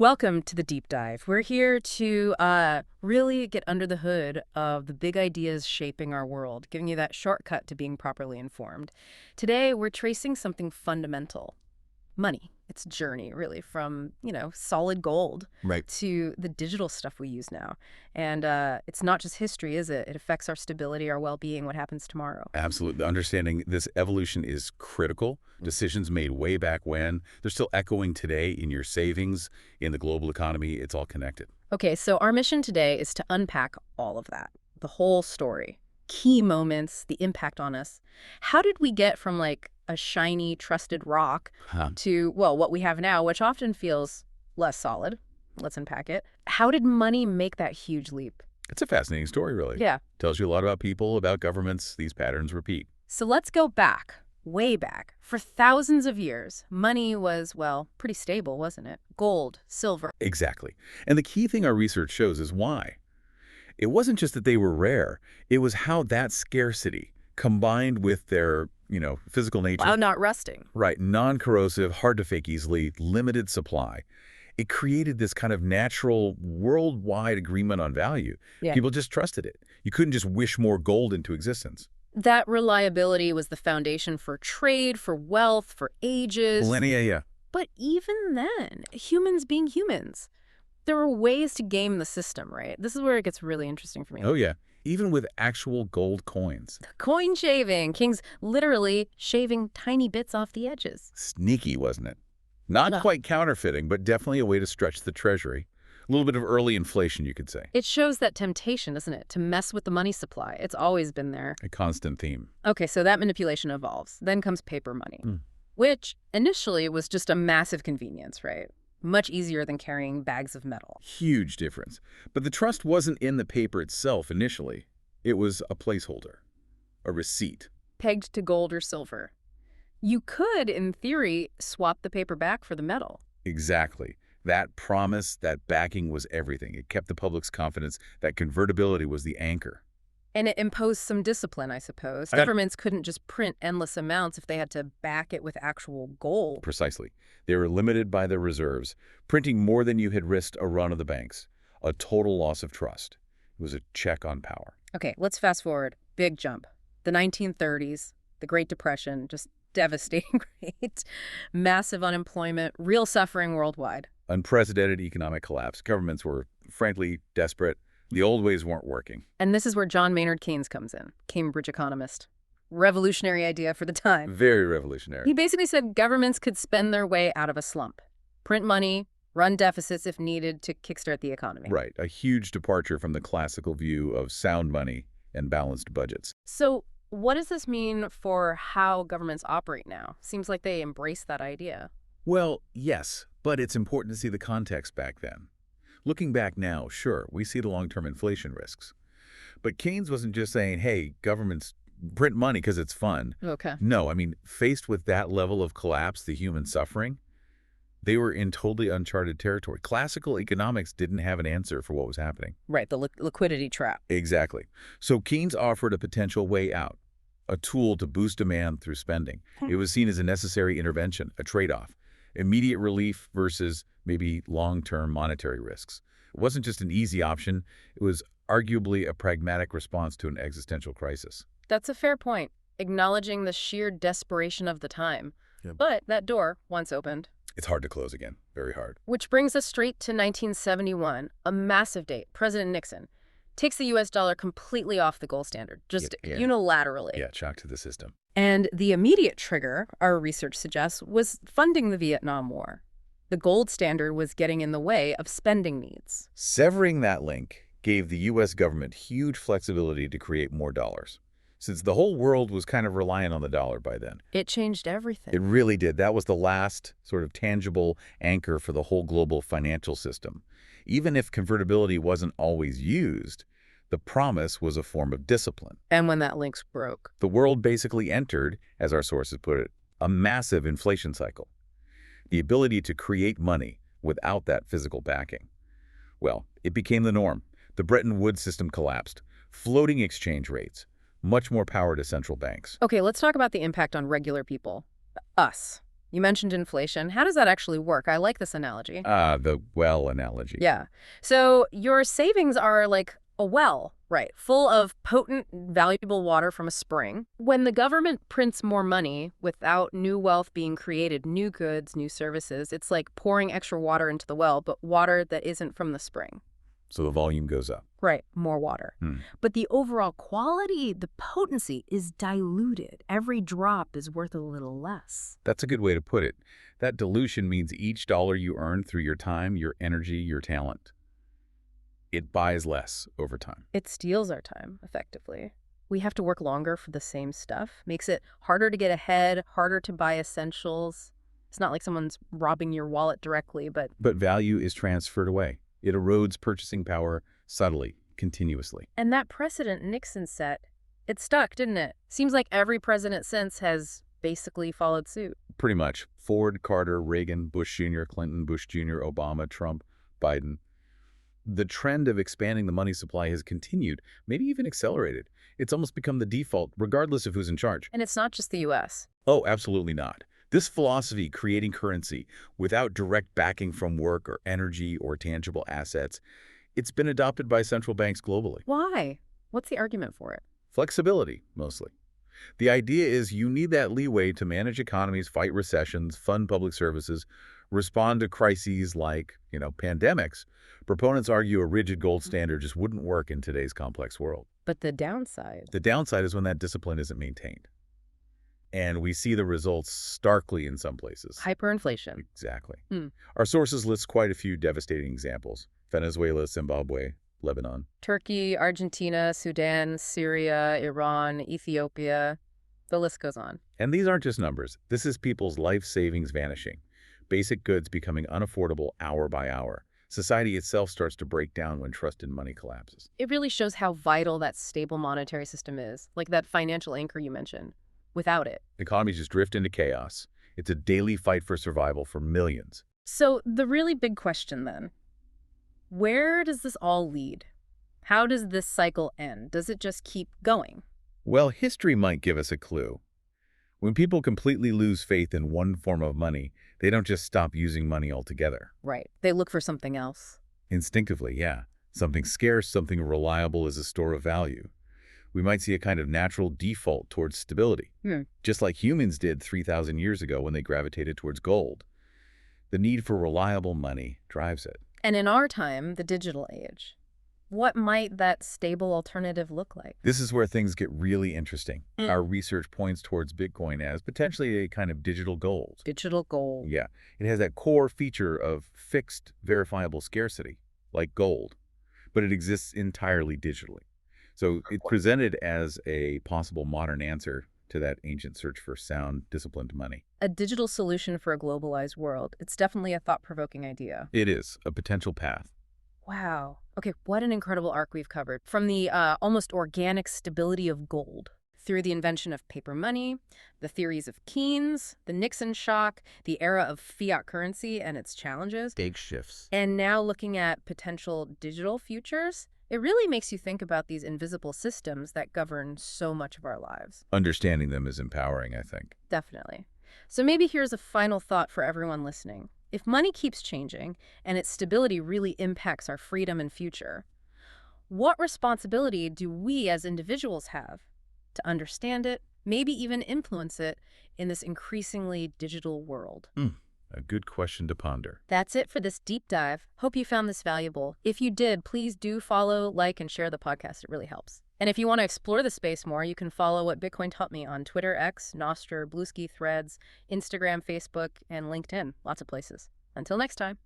Welcome to the deep dive. We're here to really get under the hood of the big ideas shaping our world, giving you that shortcut to being properly informed. Today, we're tracing something fundamental: money. Its journey, really, from, solid gold Right. to the digital stuff we use now. And it's not just history, is it? It affects our stability, our well-being, what happens tomorrow. Absolutely. Understanding this evolution is critical. Decisions made way back when, they're still echoing today in your savings, in the global economy. It's all connected. Okay, so our mission today is to unpack all of that, the whole story, key moments, the impact on us. How did we get from like a shiny, trusted rock Huh. to, well, what we have now, which often feels less solid? Let's unpack it. How did money make that huge leap? It's a fascinating story, really. Yeah. Tells you a lot about people, about governments. These patterns repeat. So let's go back, way back. For thousands of years, money was, well, pretty stable, wasn't it? Gold, silver. Exactly. And the key thing our research shows is why. It wasn't just that they were rare. It was how that scarcity, combined with their, physical nature. Wow, not rusting. Right, non-corrosive, hard to fake easily, limited supply. It created this kind of natural worldwide agreement on value. Yeah. People just trusted it. You couldn't just wish more gold into existence. That reliability was the foundation for trade, for wealth, for ages. Millennia, yeah. But even then, humans being humans, there were ways to game the system, right? This is where it gets really interesting for me. Oh, yeah. Even with actual gold coins. Coin shaving, kings literally shaving tiny bits off the edges. Sneaky, wasn't it? Not No. quite counterfeiting, but definitely a way to stretch the treasury. A little bit of early inflation, you could say. It shows that temptation, doesn't it, to mess with the money supply. It's always been there. A constant theme. Okay, so that manipulation evolves. Then comes paper money, Hmm. which initially was just a massive convenience, right? Much easier than carrying bags of metal. Huge difference. But the trust wasn't in the paper itself initially. It was a placeholder, a receipt. Pegged to gold or silver. You could, in theory, swap the paper back for the metal. Exactly. That promise, that backing was everything. It kept the public's confidence that convertibility was the anchor. And it imposed some discipline, I suppose. I got- Governments couldn't just print endless amounts if they had to back it with actual gold. Precisely. They were limited by their reserves, printing more than you had risked a run of the banks. A total loss of trust. It was a check on power. Okay, let's fast forward. Big jump. The 1930s, the Great Depression, just devastating, right? Massive unemployment, real suffering worldwide. Unprecedented economic collapse. Governments were, frankly, desperate. The old ways weren't working. And this is where John Maynard Keynes comes in, Cambridge economist. Revolutionary idea for the time. Very revolutionary. He basically said governments could spend their way out of a slump, print money, run deficits if needed to kickstart the economy. Right. A huge departure from the classical view of sound money and balanced budgets. So what does this mean for how governments operate now? Seems like they embrace that idea. Well, yes, but it's important to see the context back then. Looking back now, sure, we see the long-term inflation risks. But Keynes wasn't just saying, hey, governments print money because it's fun. Okay. No, I mean, faced with that level of collapse, the human suffering, they were in totally uncharted territory. Classical economics didn't have an answer for what was happening. Right, the liquidity trap. Exactly. So Keynes offered a potential way out, a tool to boost demand through spending. It was seen as a necessary intervention, a trade-off, immediate relief versus maybe long-term monetary risks. It wasn't just an easy option. It was arguably a pragmatic response to an existential crisis. That's a fair point, acknowledging the sheer desperation of the time. Yeah. But that door, once opened. It's hard to close again, very hard. Which brings us straight to 1971, a massive date. President Nixon takes the U.S. dollar completely off the gold standard, just Yeah. unilaterally. Yeah, shock to the system. And the immediate trigger, our research suggests, was funding the Vietnam War. The gold standard was getting in the way of spending needs. Severing that link gave the U.S. government huge flexibility to create more dollars, since the whole world was kind of reliant on the dollar by then. It changed everything. It really did. That was the last sort of tangible anchor for the whole global financial system. Even if convertibility wasn't always used, the promise was a form of discipline. And when that link broke. The world basically entered, as our sources put it, a massive inflation cycle. The ability to create money without that physical backing. Well, it became the norm. The Bretton Woods system collapsed. Floating exchange rates. Much more power to central banks. Okay, let's talk about the impact on regular people. Us. You mentioned inflation. How does that actually work? I like this analogy. Ah, the well analogy. Yeah. So your savings are like a well, right, full of potent, valuable water from a spring. When the government prints more money without new wealth being created, new goods, new services, it's like pouring extra water into the well, but water that isn't from the spring. So the volume goes up. Right, more water. Hmm. But the overall quality, the potency, is diluted. Every drop is worth a little less. That's a good way to put it. That dilution means each dollar you earn through your time, your energy, your talent, it buys less over time. It steals our time, effectively. We have to work longer for the same stuff. Makes it harder to get ahead, harder to buy essentials. It's not like someone's robbing your wallet directly, but... But value is transferred away. It erodes purchasing power subtly, continuously. And that precedent Nixon set, it stuck, didn't it? Seems like every president since has basically followed suit. Pretty much. Ford, Carter, Reagan, Bush Jr., Clinton, Bush Jr., Obama, Trump, Biden. The trend of expanding the money supply has continued, maybe even accelerated. It's almost become the default, regardless of who's in charge. And it's not just the U.S. Oh, absolutely not. This philosophy, creating currency without direct backing from work or energy or tangible assets, it's been adopted by central banks globally. Why? What's the argument for it? Flexibility, mostly. The idea is you need that leeway to manage economies, fight recessions, fund public services, respond to crises like, pandemics. Proponents argue a rigid gold standard just wouldn't work in today's complex world. But the downside? The downside is when that discipline isn't maintained. And we see the results starkly in some places. Hyperinflation. Exactly. Hmm. Our sources list quite a few devastating examples. Venezuela, Zimbabwe, Lebanon. Turkey, Argentina, Sudan, Syria, Iran, Ethiopia. The list goes on. And these aren't just numbers. This is people's life savings vanishing. Basic goods becoming unaffordable hour by hour. Society itself starts to break down when trust in money collapses. It really shows how vital that stable monetary system is, like that financial anchor you mentioned. Without it. Economies just drift into chaos. It's a daily fight for survival for millions. So the really big question then, where does this all lead? How does this cycle end? Does it just keep going? Well, history might give us a clue. When people completely lose faith in one form of money, they don't just stop using money altogether. Right. They look for something else. Instinctively, yeah. Something scarce, something reliable as a store of value. We might see a kind of natural default towards stability, just like humans did 3,000 years ago when they gravitated towards gold. The need for reliable money drives it. And in our time, the digital age, what might that stable alternative look like? This is where things get really interesting. Our research points towards Bitcoin as potentially a kind of digital gold. Digital gold. Yeah, it has that core feature of fixed, verifiable scarcity, like gold, but it exists entirely digitally. So it's presented as a possible modern answer to that ancient search for sound, disciplined money. A digital solution for a globalized world. It's definitely a thought-provoking idea. It is a potential path. Wow. Okay, what an incredible arc we've covered. From the almost organic stability of gold, through the invention of paper money, the theories of Keynes, the Nixon shock, the era of fiat currency and its challenges. Big shifts. And now looking at potential digital futures. It really makes you think about these invisible systems that govern so much of our lives. Understanding them is empowering, I think. Definitely. So maybe here's a final thought for everyone listening. If money keeps changing and its stability really impacts our freedom and future, what responsibility do we as individuals have to understand it, maybe even influence it in this increasingly digital world? A good question to ponder. That's it for this deep dive. Hope you found this valuable. If you did, please do follow, like, and share the podcast. It really helps. And if you want to explore the space more, you can follow What Bitcoin Taught Me on Twitter, X, Nostr, Bluesky, Threads, Instagram, Facebook, and LinkedIn. Lots of places. Until next time.